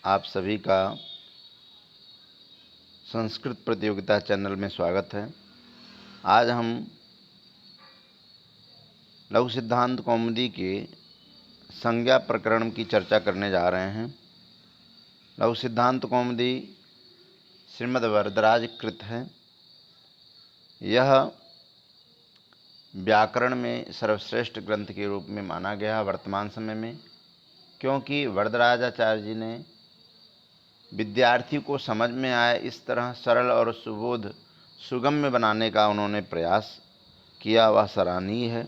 आप सभी का संस्कृत प्रतियोगिता चैनल में स्वागत है। आज हम लघु सिद्धांत कौमुदी के संज्ञा प्रकरण की चर्चा करने जा रहे हैं। लघु सिद्धांत कौमुदी श्रीमद् वरदराज कृत है। यह व्याकरण में सर्वश्रेष्ठ ग्रंथ के रूप में माना गया वर्तमान समय में, क्योंकि वरदराजाचार्य जी ने विद्यार्थी को समझ में आए इस तरह सरल और सुबोध सुगम्य बनाने का उन्होंने प्रयास किया, वह सराहनीय है।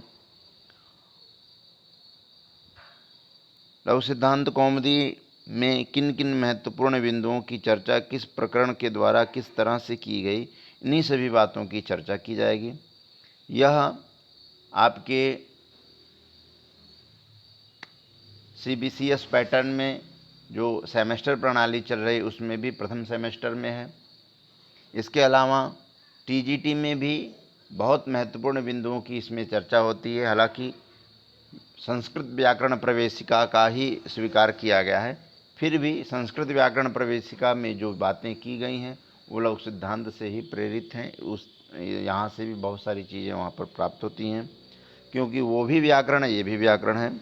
लघु सिद्धांत कौमुदी में किन किन महत्वपूर्ण बिंदुओं की चर्चा किस प्रकरण के द्वारा किस तरह से की गई, इन्हीं सभी बातों की चर्चा की जाएगी। यह आपके CBCS पैटर्न में जो सेमेस्टर प्रणाली चल रही उसमें भी प्रथम सेमेस्टर में है। इसके अलावा TGT में भी बहुत महत्वपूर्ण बिंदुओं की इसमें चर्चा होती है। हालांकि संस्कृत व्याकरण प्रवेशिका का ही स्वीकार किया गया है, फिर भी संस्कृत व्याकरण प्रवेशिका में जो बातें की गई हैं वो लघु सिद्धांत से ही प्रेरित हैं। यहाँ से भी बहुत सारी चीज़ें वहाँ पर प्राप्त होती हैं, क्योंकि वो भी व्याकरण है, ये भी व्याकरण है।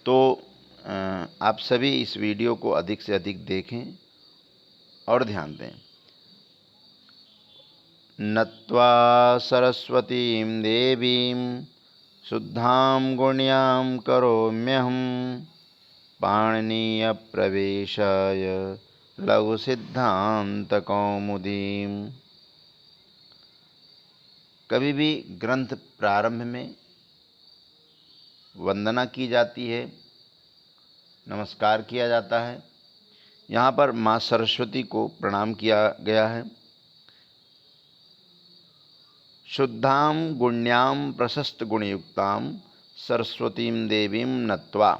तो आप सभी इस वीडियो को अधिक से अधिक देखें और ध्यान दें। नत्वा सरस्वतीं देवीं शुद्धां गुण्यां करोम्यहं पाणिनीय प्रवेशाय लघु सिद्धांत कौमुदीं। कभी भी ग्रंथ प्रारंभ में वंदना की जाती है, नमस्कार किया जाता है। यहाँ पर माँ सरस्वती को प्रणाम किया गया है। शुद्धां गुण्यां प्रशस्त गुणयुक्तां सरस्वतीं देवीं नत्वा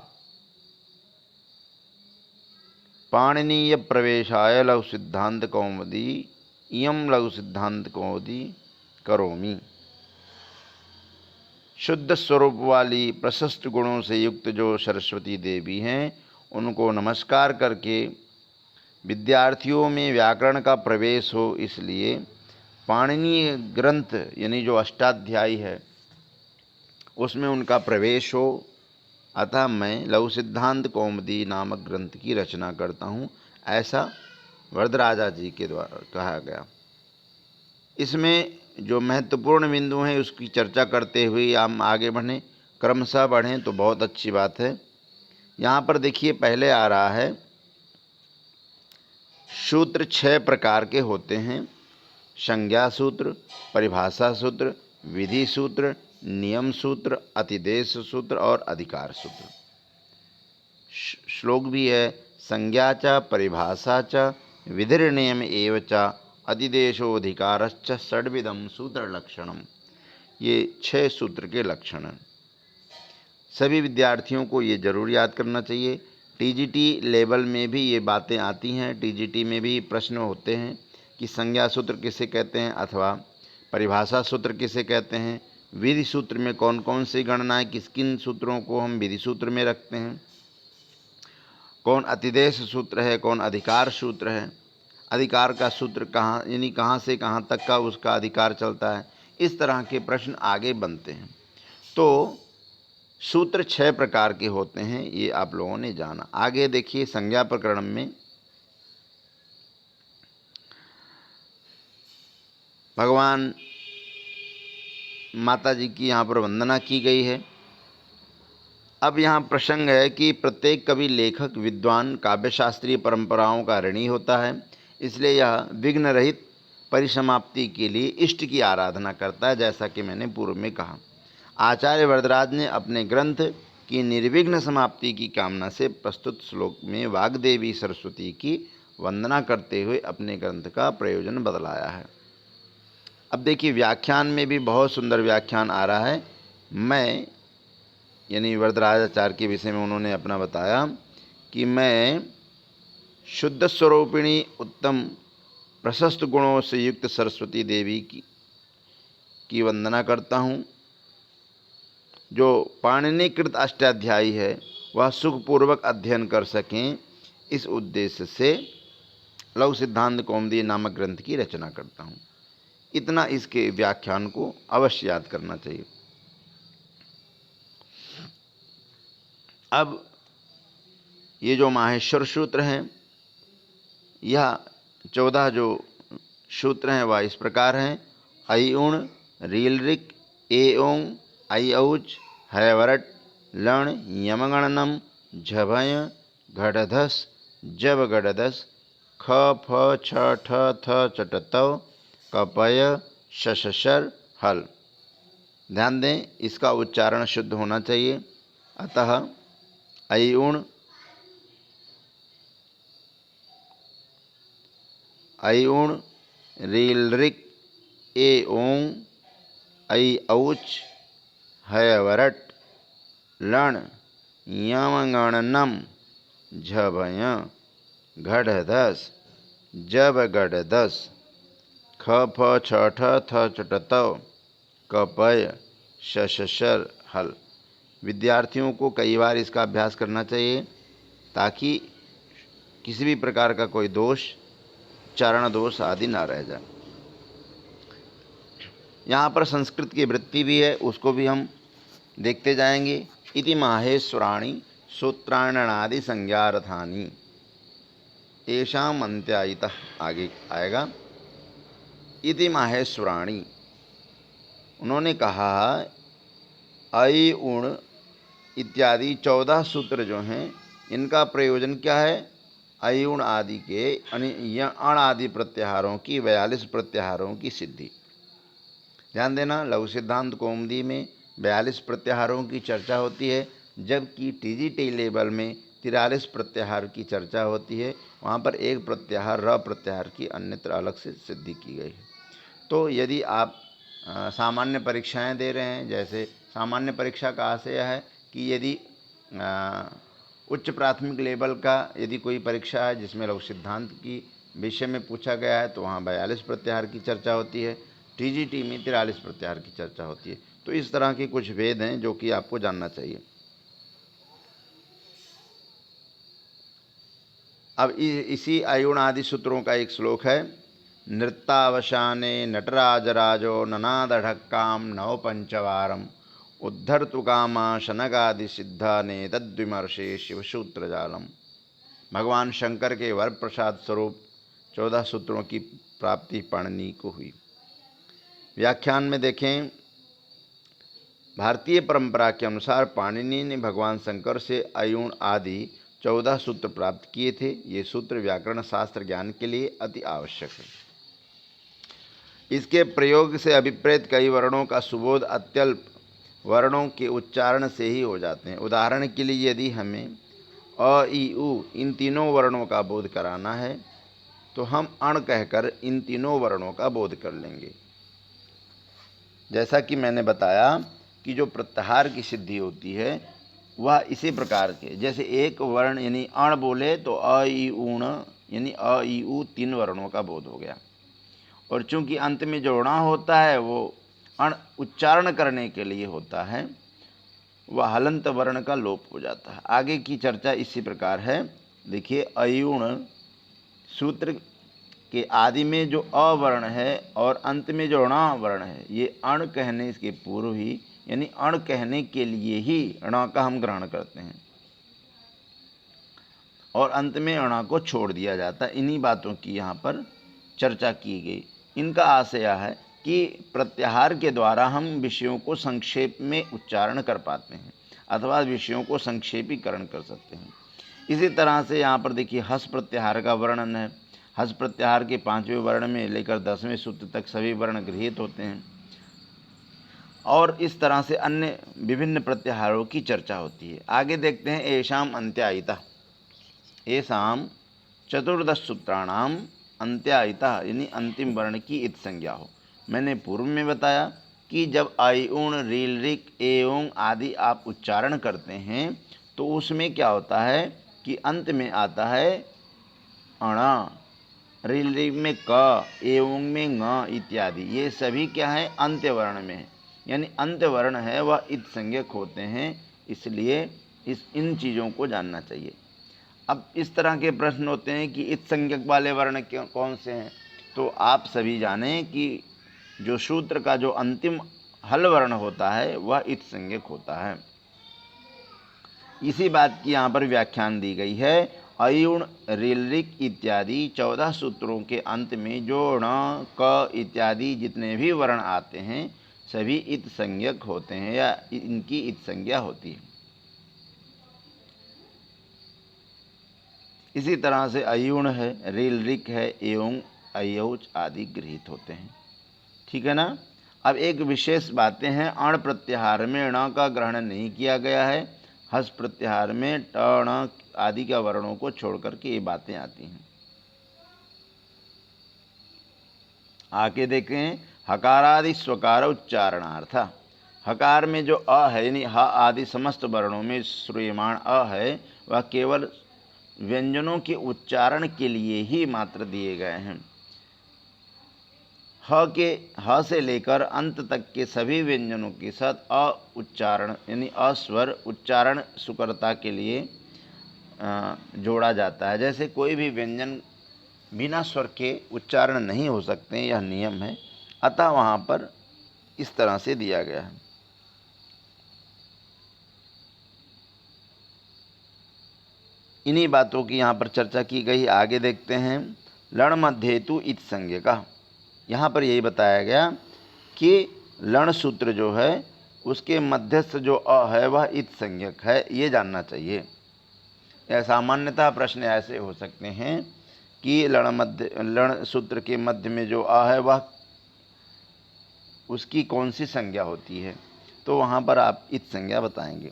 पाणिनीय प्रवेशाय लघु सिद्धांत कौमुदी इयं लघु सिद्धांत कौमुदी करोमि। शुद्ध स्वरूप वाली प्रशस्त गुणों से युक्त जो सरस्वती देवी हैं, उनको नमस्कार करके विद्यार्थियों में व्याकरण का प्रवेश हो, इसलिए पाणिनीय ग्रंथ यानी जो अष्टाध्यायी है उसमें उनका प्रवेश हो। अतः मैं लघु सिद्धांत कौमुदी नामक ग्रंथ की रचना करता हूँ, ऐसा वरदराजा जी के द्वारा कहा गया। इसमें जो महत्वपूर्ण बिंदु हैं उसकी चर्चा करते हुए हम आगे बढ़ें, क्रमशः बढ़ें तो बहुत अच्छी बात है। यहाँ पर देखिए पहले आ रहा है, सूत्र 6 प्रकार के होते हैं। संज्ञा सूत्र, परिभाषा सूत्र, विधि सूत्र, नियम सूत्र, अतिदेश सूत्र और अधिकार सूत्र। श्लोक भी है, संज्ञा च परिभाषा च विधिर्नियम एव च अतिदेशोधिकारश्च षड्विधम सूत्र लक्षणम। ये 6 सूत्र के लक्षण हैं। सभी विद्यार्थियों को ये जरूर याद करना चाहिए। TGT लेवल में भी ये बातें आती हैं, TGT में भी प्रश्न होते हैं कि संज्ञा सूत्र किसे कहते हैं अथवा परिभाषा सूत्र किसे कहते हैं, विधि सूत्र में कौन कौन सी गणनाएं, किन सूत्रों को हम विधि सूत्र में रखते हैं, कौन अतिदेश सूत्र है, कौन अधिकार सूत्र है, अधिकार का सूत्र कहाँ यानी कहाँ से कहाँ तक का उसका अधिकार चलता है। इस तरह के प्रश्न आगे बनते हैं। तो सूत्र 6 प्रकार के होते हैं, ये आप लोगों ने जाना। आगे देखिए, संज्ञा प्रकरण में भगवान माता जी की यहाँ पर वंदना की गई है। अब यहाँ प्रसंग है कि प्रत्येक कवि, लेखक, विद्वान काव्यशास्त्रीय परंपराओं का ऋणी होता है, इसलिए यह विघ्न रहित परिसमाप्ति के लिए इष्ट की आराधना करता है, जैसा कि मैंने पूर्व में कहा। आचार्य वरदराज ने अपने ग्रंथ की निर्विघ्न समाप्ति की कामना से प्रस्तुत श्लोक में वाग्देवी सरस्वती की वंदना करते हुए अपने ग्रंथ का प्रयोजन बदलाया है। अब देखिए, व्याख्यान में भी बहुत सुंदर व्याख्यान आ रहा है। मैं यानी वरदराजाचार्य के विषय में उन्होंने अपना बताया कि मैं शुद्ध स्वरूपिणी उत्तम प्रशस्त गुणों से युक्त सरस्वती देवी की वंदना करता हूँ। जो पाणिनीकृत अष्टाध्यायी है वह सुखपूर्वक अध्ययन कर सकें, इस उद्देश्य से लघु सिद्धांत कौमुदी नामक ग्रंथ की रचना करता हूँ। इतना इसके व्याख्यान को अवश्य याद करना चाहिए। अब ये जो माहेश्वर सूत्र हैं, यह 14 जो सूत्र हैं वह इस प्रकार हैं। ऐ उण रील ऋक ए ओं ऐ औच हैवरट लण यमगणनम झभय घटधस जब गडदस ख फ छ ठ थ चट तव कपय शशर हल। ध्यान दें, इसका उच्चारण शुद्ध होना चाहिए। अतः ऐ उण रील ऋक ए ओं ऐ औच हैवरट लण यमगणनम झभय घटधस जब गडदस ख फ छ ठ थ चट तव कपय शशर हल। विद्यार्थियों को कई बार इसका अभ्यास करना चाहिए ताकि किसी भी प्रकार का कोई दोष, उच्चारण दोष आदि ना रह जाए। यहाँ पर संस्कृत की वृत्ति भी है, उसको भी हम देखते जाएंगे। इति माहेश्वराणि सूत्राणादि संज्ञार्थानि येषाम् अन्त्यायितः, आगे आएगा। इति माहेश्वराणि, उन्होंने कहा ऐ उण इत्यादि 14 सूत्र जो हैं, इनका प्रयोजन क्या है? ऐ उण आदि के अण आदि प्रत्याहारों की 42 प्रत्याहारों की सिद्धि। ध्यान देना, लघु सिद्धांत कौमुदी में 42 प्रत्याहारों की चर्चा होती है, जबकि टीजीटी लेवल में 43 प्रत्याहार की चर्चा होती है। वहाँ पर एक प्रत्याहार र प्रत्याहार की अन्यत्र अलग से सिद्धि की गई है। तो यदि आप सामान्य परीक्षाएं दे रहे हैं, जैसे सामान्य परीक्षा का आशय है कि यदि उच्च प्राथमिक लेवल का यदि कोई परीक्षा है जिसमें लघु सिद्धांत की विषय में पूछा गया है, तो वहाँ 42 प्रत्याहार की चर्चा होती है। टीजीटी में 43 प्रत्याहार की चर्चा होती है। तो इस तरह के कुछ भेद हैं जो कि आपको जानना चाहिए। अब इसी ऐ उण आदि सूत्रों का एक श्लोक है। नृत्तावशाने नटराजराजो ननादढक्काम नव पंचवारम उद्धर्तु कामा शनकादि सिद्धा ने तद्विमर्शे शिवसूत्र जालम। भगवान शंकर के वर प्रसाद स्वरूप 14 सूत्रों की प्राप्ति पाणिनि को हुई। व्याख्यान में देखें, भारतीय परंपरा के अनुसार पाणिनि ने भगवान शंकर से ऐ उण आदि 14 सूत्र प्राप्त किए थे। ये सूत्र व्याकरण शास्त्र ज्ञान के लिए अति आवश्यक है। इसके प्रयोग से अभिप्रेत कई वर्णों का सुबोध अत्यल्प वर्णों के उच्चारण से ही हो जाते हैं। उदाहरण के लिए, यदि हमें अ ई उ इन तीनों वर्णों का बोध कराना है तो हम अण कहकर इन तीनों वर्णों का बोध कर लेंगे। जैसा कि मैंने बताया कि जो प्रत्याहार की सिद्धि होती है वह इसी प्रकार के, जैसे एक वर्ण यानी अण बोले तो अ ई ऊण यानी अ ई उ 3 वर्णों का बोध हो गया। और चूंकि अंत में जो ण होता है वो अण उच्चारण करने के लिए होता है, वह हलंत वर्ण का लोप हो जाता है। आगे की चर्चा इसी प्रकार है। देखिए, ऐ उण सूत्र के आदि में जो अ वर्ण है और अंत में जो ण वर्ण है, ये अण कहने के पूर्व ही यानी अण कहने के लिए ही ण का हम ग्रहण करते हैं और अंत में ण को छोड़ दिया जाता है। इन्हीं बातों की यहाँ पर चर्चा की गई। इनका आशय है कि प्रत्याहार के द्वारा हम विषयों को संक्षेप में उच्चारण कर पाते हैं अथवा विषयों को संक्षेपीकरण कर सकते हैं। इसी तरह से यहाँ पर देखिए, हस प्रत्याहार का वर्णन है। हस प्रत्याहार के 5वें वर्ण में लेकर 10वें सूत्र तक सभी वर्ण गृहीत होते हैं और इस तरह से अन्य विभिन्न प्रत्याहारों की चर्चा होती है। आगे देखते हैं, येषाम अन्त्यायितः। येषाम 14 सूत्राणाम अन्त्यायितः यानी अंतिम वर्ण की इत संज्ञा हो। मैंने पूर्व में बताया कि जब ऐ उण रील ऋक ए ओं आदि आप उच्चारण करते हैं तो उसमें क्या होता है कि अंत में आता है अण, रील ऋक में क, ए ओं में ङ इत्यादि। ये सभी क्या है? अंत्य वर्ण में है, यानी अंत्य वर्ण है वह इत संज्ञक होते हैं। इसलिए इन चीज़ों को जानना चाहिए। अब इस तरह के प्रश्न होते हैं कि इत संज्ञक वाले वर्ण कौन से हैं। तो आप सभी जानें कि जो सूत्र का जो अंतिम हल वर्ण होता है वह इत संज्ञक होता है। इसी बात की यहाँ पर व्याख्यान दी गई है। अयुण, ऋलृक इत्यादि 14 सूत्रों के अंत में जो ण, क इत्यादि जितने भी वर्ण आते हैं सभी इत संज्ञक होते हैं या इनकी इत संज्ञा होती है। इसी तरह से अयुण है, ऋलृक है, एवं अयौच आदि गृहीत होते हैं। ठीक है ना। अब एक विशेष बातें हैं, अण प्रत्याहार में ण का ग्रहण नहीं किया गया है। हस प्रत्याहार में ट, ण आदि का वर्णों को छोड़ करके ये बातें आती हैं। आके देखें, हकारादि स्वकार उच्चारणार्थ। हकार में जो अ है यानी ह आदि समस्त वर्णों में श्रूयमाण अ है वह केवल व्यंजनों के उच्चारण के लिए ही मात्र दिए गए हैं। ह से लेकर अंत तक के सभी व्यंजनों के साथ अ उच्चारण यानी अस्वर उच्चारण सुकरता के लिए जोड़ा जाता है। जैसे कोई भी व्यंजन बिना स्वर के उच्चारण नहीं हो सकते, यह नियम है, अतः वहाँ पर इस तरह से दिया गया है। इन्हीं बातों की यहाँ पर चर्चा की गई। आगे देखते हैं, लण मध्येतु इत संज्ञका। यहाँ पर यही बताया गया कि लण सूत्र जो है उसके मध्यस्थ जो अ है वह इत संज्ञक है, ये जानना चाहिए। यह सामान्यतः प्रश्न ऐसे हो सकते हैं कि लण सूत्र के मध्य में जो अ है वह उसकी कौन सी संज्ञा होती है, तो वहाँ पर आप इत संज्ञा बताएंगे।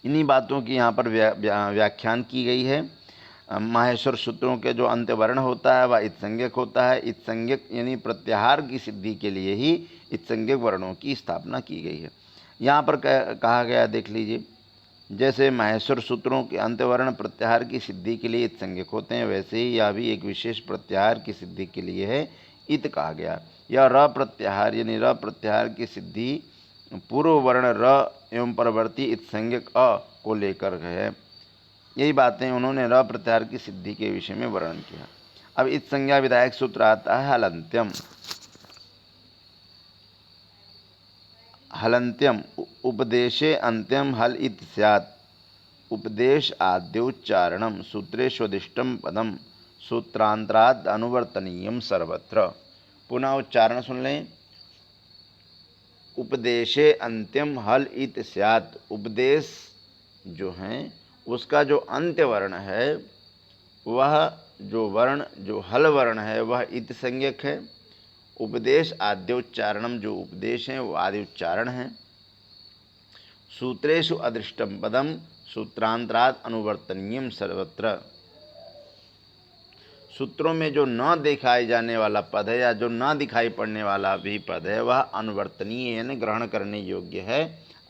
इन्हीं बातों की यहाँ पर व्याख्यान की गई है। माहेश्वर सूत्रों के जो अंत्य वर्ण होता है वह इत संज्ञक होता है। इत संज्ञक यानी प्रत्याहार की सिद्धि के लिए ही इत संज्ञक वर्णों की स्थापना की गई है। यहाँ पर कहा गया, देख लीजिए, जैसे माहेश्वर सूत्रों के अंत्यवर्ण प्रत्याहार की सिद्धि के लिए इत संज्ञक होते हैं, वैसे ही यह भी एक विशेष प्रत्याहार की सिद्धि के लिए है, इत कहा गया। यह र प्रत्याहार यानी र प्रत्याहार की सिद्धि पूर्व वर्ण र एवं परवर्ती इत संज्ञक अ को लेकर है। यही बातें उन्होंने र प्रत्याहार की सिद्धि के विषय में वर्णन किया। अब इत संज्ञा विधायक सूत्र आता है हलंत्यम। हलंत्यम उपदेशे अंत्यम हल इत स्यात्। उपदेश आद्योच्चारणम सूत्रेष्वदिष्टम पदम सूत्रांतराद अनुवर्तनीयम सर्वत्र। पुनः उच्चारण सुन लें। उपदेशे अंत्यम हल इत स्यात्। उपदेश जो हैं उसका जो अंत्य वर्ण है वह जो हल वर्ण है वह इत संज्ञक है। उपदेश आद्योच्चारणम, जो उपदेश हैं वो आदि उच्चारण हैं। सूत्रेषु अदृष्टम पदम सूत्रांतराद अनुवर्तनीयम सर्वत्र। सूत्रों में जो न दिखाई जाने वाला पद है या जो न दिखाई पड़ने वाला भी पद है वह अनुवर्तनीय यानी ग्रहण करने योग्य है,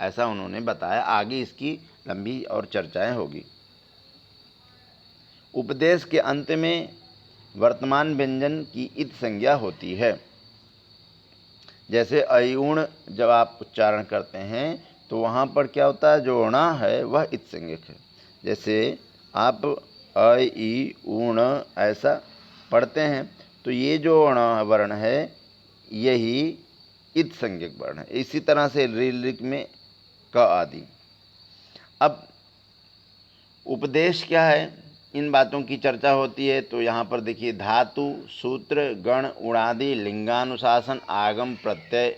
ऐसा उन्होंने बताया। आगे इसकी लंबी और चर्चाएं होगी। उपदेश के अंत में वर्तमान व्यंजन की इत संज्ञा होती है। जैसे अयुण जब आप उच्चारण करते हैं तो वहाँ पर क्या होता है, जो ण है वह इत संज्ञक है। जैसे आप अ ई ऊण ऐसा पढ़ते हैं तो ये जो ण वर्ण है यही इत संज्ञक वर्ण है। इसी तरह से ऋ में क आदि। अब उपदेश क्या है, इन बातों की चर्चा होती है। तो यहाँ पर देखिए, धातु, सूत्र, गण, उणादि, लिंगानुशासन, आगम, प्रत्यय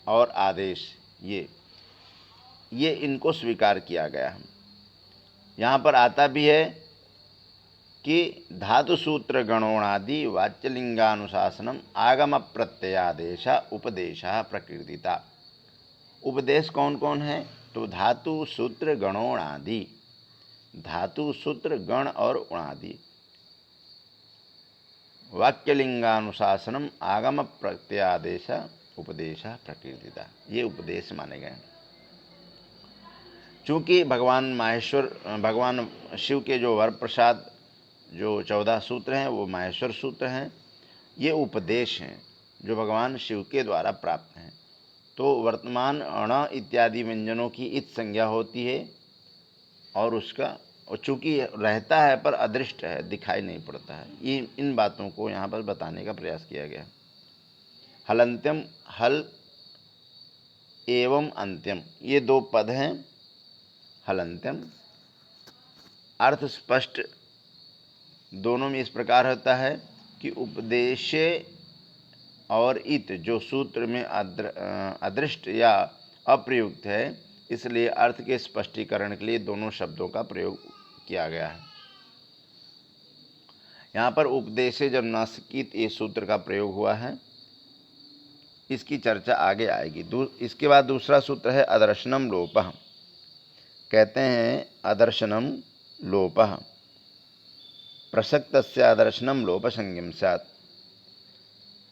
और आदेश, ये इनको स्वीकार किया गया है। यहाँ पर आता भी है कि धातु, सूत्र, गणोणादि, वाच्यलिंगानुशासनम, आगम, प्रत्ययादेश, उपदेश प्रकृतिता। उपदेश कौन कौन है, तो धातु, सूत्र, गणोणादि। धातु, सूत्र, गण और उणादि। वाक्यलिंगानुशासनम, आगम, प्रत्ययादेश, उपदेश प्रकृतिता, ये उपदेश माने गए। चूँकि भगवान शिव के जो वर प्रसाद जो 14 सूत्र हैं वो माहेश्वर सूत्र हैं, ये उपदेश हैं जो भगवान शिव के द्वारा प्राप्त हैं। तो वर्तमान अण इत्यादि व्यंजनों की इत संज्ञा होती है और उसका चूँकि रहता है पर अदृष्ट है, दिखाई नहीं पड़ता है। ये इन बातों को यहाँ पर बताने का प्रयास किया गया। हलंत्यम, हल एवं अंत्यम, ये दो पद हैं। हलंत्यम अर्थ स्पष्ट दोनों में इस प्रकार होता है कि उपदेश्य और इत जो सूत्र में अदृष्ट या अप्रयुक्त है, इसलिए अर्थ के स्पष्टीकरण के लिए दोनों शब्दों का प्रयोग किया गया है। यहाँ पर उपदेशे जब नासिकित ये सूत्र का प्रयोग हुआ है, इसकी चर्चा आगे आएगी। इसके बाद दूसरा सूत्र है अदर्शनम लोपः। कहते हैं अदर्शनम लोपः प्रसक्तस्य अदर्शनम लोप संज्ञम स्यात्।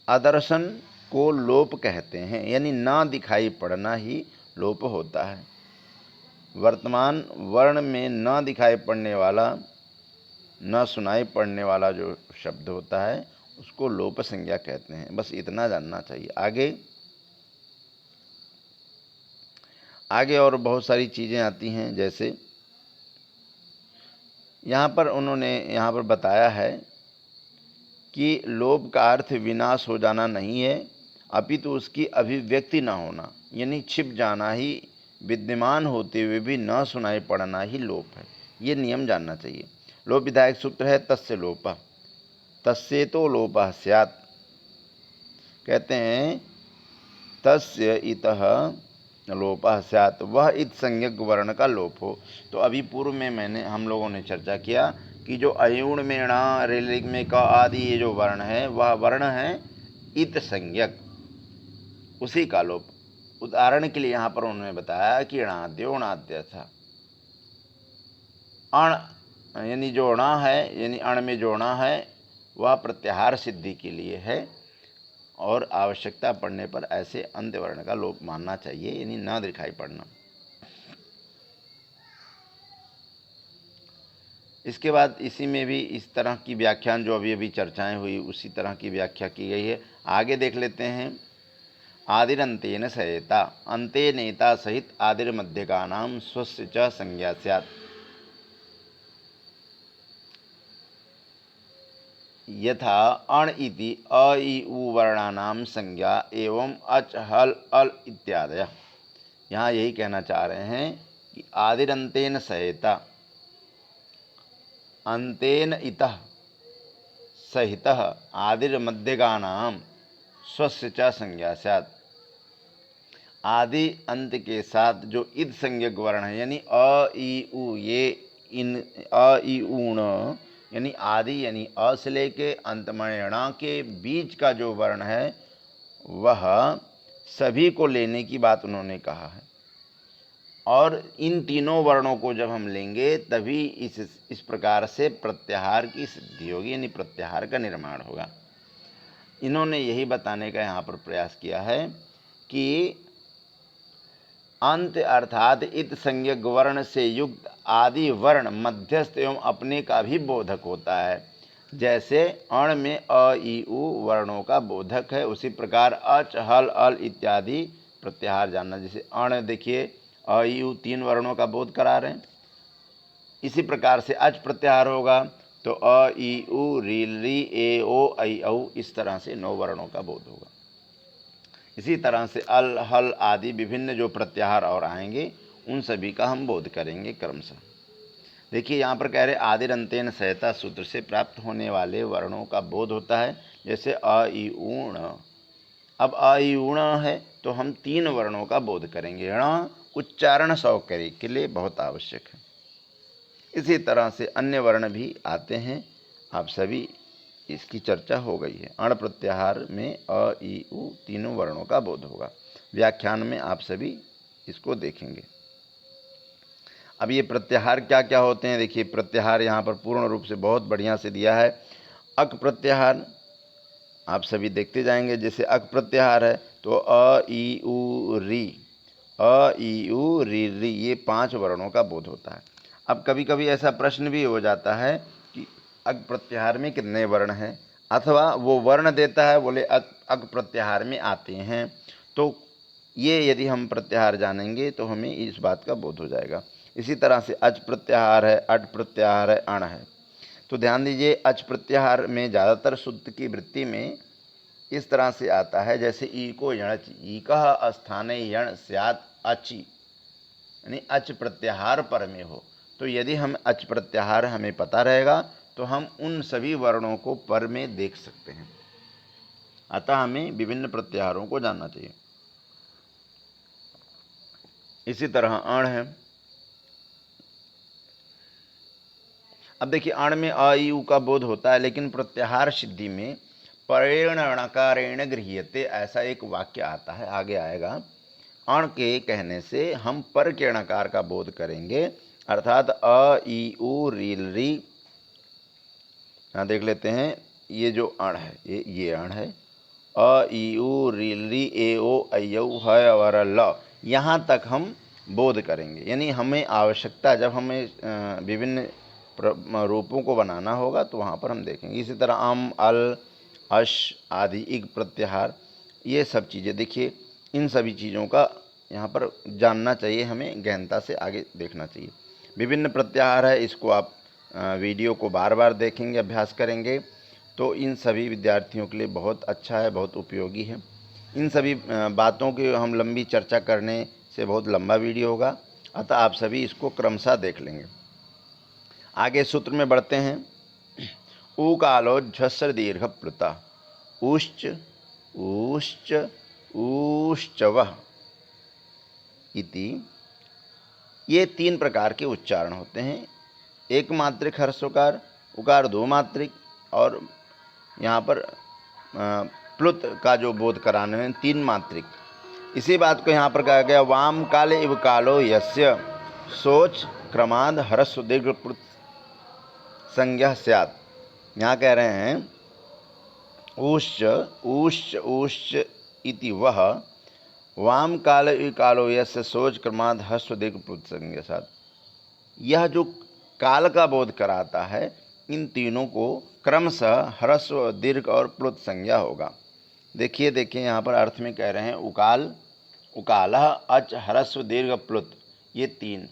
अदर्शन को लोप कहते हैं, यानी ना दिखाई पड़ना ही लोप होता है। वर्तमान वर्ण में न दिखाई पड़ने वाला, न सुनाई पड़ने वाला जो शब्द होता है उसको लोप संज्ञा कहते हैं। बस इतना जानना चाहिए। आगे और बहुत सारी चीज़ें आती हैं, जैसे यहाँ पर बताया है कि लोप का अर्थ विनाश हो जाना नहीं है, अपितु उसकी अभिव्यक्ति न होना, यानी छिप जाना ही, विद्यमान होते हुए भी न सुनाई पड़ना ही लोप है। ये नियम जानना चाहिए। लोप विधायक सूत्र है तस्य लोपः, तस्य तो लोपः स्यात्। कहते हैं तस्य इतः लोपः स्यात्, वह इत संज्ञक वर्ण का लोप हो। तो अभी पूर्व में हम लोगों ने चर्चा किया कि जो अयुण में ण, रेलिंग में क आदि ये जो वर्ण है वह वर्ण है इत संज्ञक, उसी का लोप। उदाहरण के लिए यहाँ पर उन्होंने बताया कि णाद्यो णाद्य था। अण यानी जो ण है, यानी अण में जो ण है वह प्रत्याहार सिद्धि के लिए है और आवश्यकता पड़ने पर ऐसे अंत्य वर्ण का लोप मानना चाहिए, यानी न दिखाई पड़ना। इसके बाद इसी में भी इस तरह की व्याख्यान जो अभी चर्चाएं हुई उसी तरह की व्याख्या की गई है। आगे देख लेते हैं। आदिरंतेन सहेता, अंते नेता सहित आदिर्मध्यगानां स्वस्य च संज्ञा स्यात्। यथा अण इति अ इ उ वर्णानां संज्ञा एवं अच हल अल इत्यादयः। यहाँ यही कहना चाह रहे हैं कि आदिरंतेन सहेता, अंतेन इतः सहितः आदिर्मध्यगानां स्वस्य च संज्ञा स्यात्। आदि अंत के साथ जो इद संज्ञक वर्ण है, यानी अ इ उ, ये इन अ इ उ ण, यानी आदि यानी अ से लेके अंत में ण के बीच का जो वर्ण है वह सभी को लेने की बात उन्होंने कहा है। और इन तीनों वर्णों को जब हम लेंगे तभी इस प्रकार से प्रत्याहार की सिद्धि होगी, यानी प्रत्याहार का निर्माण होगा। इन्होंने यही बताने का यहाँ पर प्रयास किया है कि अंत अर्थात इत संज्ञक वर्ण से युक्त आदि वर्ण मध्यस्थ एवं अपने का भी बोधक होता है। जैसे अण में अ इ उ वर्णों का बोधक है, उसी प्रकार अच हल अल इत्यादि प्रत्याहार जानना। जैसे अण देखिए अ इ उ तीन वर्णों का बोध करा रहे हैं, इसी प्रकार से अच प्रत्याहार होगा तो अ इ उ री री ए ओ ऐ औ, इस तरह से 9 वर्णों का बोध होगा। इसी तरह से अल हल आदि विभिन्न जो प्रत्याहार और आएंगे उन सभी का हम बोध करेंगे क्रमशः। देखिए यहाँ पर कह रहे आदिरंतेन सहेता सूत्र से प्राप्त होने वाले वर्णों का बोध होता है। जैसे अ इ उ ण, अब अ इ उ ण है तो हम 3 वर्णों का बोध करेंगे। ण उच्चारण सौकर्य के लिए बहुत आवश्यक है। इसी तरह से अन्य वर्ण भी आते हैं, आप सभी इसकी चर्चा हो गई है। अण प्रत्याहार में अ इ उ तीनों वर्णों का बोध होगा। व्याख्यान में आप सभी इसको देखेंगे। अब ये प्रत्याहार क्या क्या होते हैं, देखिए प्रत्याहार यहाँ पर पूर्ण रूप से बहुत बढ़िया से दिया है। अक प्रत्याहार आप सभी देखते जाएंगे। जैसे अक प्रत्याहार है तो अ इ उ री, अ इ उ री री, ये 5 वर्णों का बोध होता है। अब कभी कभी ऐसा प्रश्न भी हो जाता है कि अक प्रत्याहार में कितने वर्ण हैं, अथवा वो वर्ण देता है बोले अक प्रत्याहार में आते हैं। तो ये यदि हम प्रत्याहार जानेंगे तो हमें इस बात का बोध हो जाएगा। इसी तरह से अच प्रत्याहार है, अट प्रत्याहार है, अण है। तो ध्यान दीजिए, अच प्रत्याहार में ज़्यादातर शुद्ध की वृत्ति में इस तरह से आता है, जैसे ई को यणच, ईकः स्थाने यण स्यात् अचि, यानी अच प्रत्याहार पर में हो। तो यदि हम अच प्रत्याहार हमें पता रहेगा तो हम उन सभी वर्णों को पर में देख सकते हैं। अतः हमें विभिन्न प्रत्याहारों को जानना चाहिए। इसी तरह अण है। अब देखिए, अण में अ ई उ का बोध होता है, लेकिन प्रत्याहार सिद्धि में परेण णकारेण गृह्यते, ऐसा एक वाक्य आता है, आगे आएगा। अण के कहने से हम पर के णकार का बोध करेंगे, अर्थात अ ई उ रील री। यहाँ देख लेते हैं, ये जो अण है ये अण है। अ ई उ रील री ए ओ ऐ है और ल, यहाँ तक हम बोध करेंगे। यानी हमें आवश्यकता, जब हमें विभिन्न रूपों को बनाना होगा तो वहाँ पर हम देखेंगे। इसी तरह अम, अल, अश आदि इक प्रत्याहार, ये सब चीज़ें देखिए, इन सभी चीज़ों का यहाँ पर जानना चाहिए, हमें गहनता से आगे देखना चाहिए। विभिन्न प्रत्याहार है, इसको आप वीडियो को बार बार देखेंगे, अभ्यास करेंगे तो इन सभी विद्यार्थियों के लिए बहुत अच्छा है, बहुत उपयोगी है। इन सभी बातों की हम लंबी चर्चा करने से बहुत लंबा वीडियो होगा, अतः आप सभी इसको क्रमशः देख लेंगे। आगे सूत्र में बढ़ते हैं। ऊ कालो झस्र दीर्घ प्लुता, ऊश्च ऊश्च ऊश्चवः इति, ये 3 प्रकार के उच्चारण होते हैं। एक मात्रिक हर्ष उकार, उकार 2 मात्रिक, और यहाँ पर प्लुत का जो बोध कराने में 3 मात्रिक। इसी बात को यहाँ पर कहा गया, वाम काले इव कालो यस्य सोच क्रमाद ह्रस्व दीर्घ प्लुत संज्ञा स्यात्। यहाँ कह रहे हैं ऊश्च ऊश्च ऊश्च इति वह, वाम काल कालो यस्य सोच क्रमाद ह्रस्व दीर्घ प्लुत संज्ञा स्यात्। यह जो काल का बोध कराता है, इन तीनों को क्रमशः ह्रस्व दीर्घ और प्लुत संज्ञा होगा। देखिए यहाँ पर अर्थ में कह रहे हैं उकाल, उकालः, अच, ह्रस्व दीर्घ प्लुत, ये 3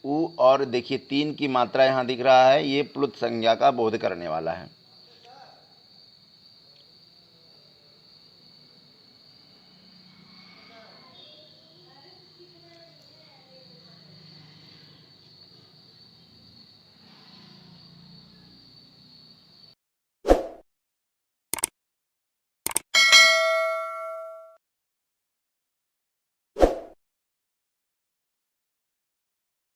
उ और देखिए 3 की मात्रा यहाँ दिख रहा है, ये प्लुत संज्ञा का बोध करने वाला है।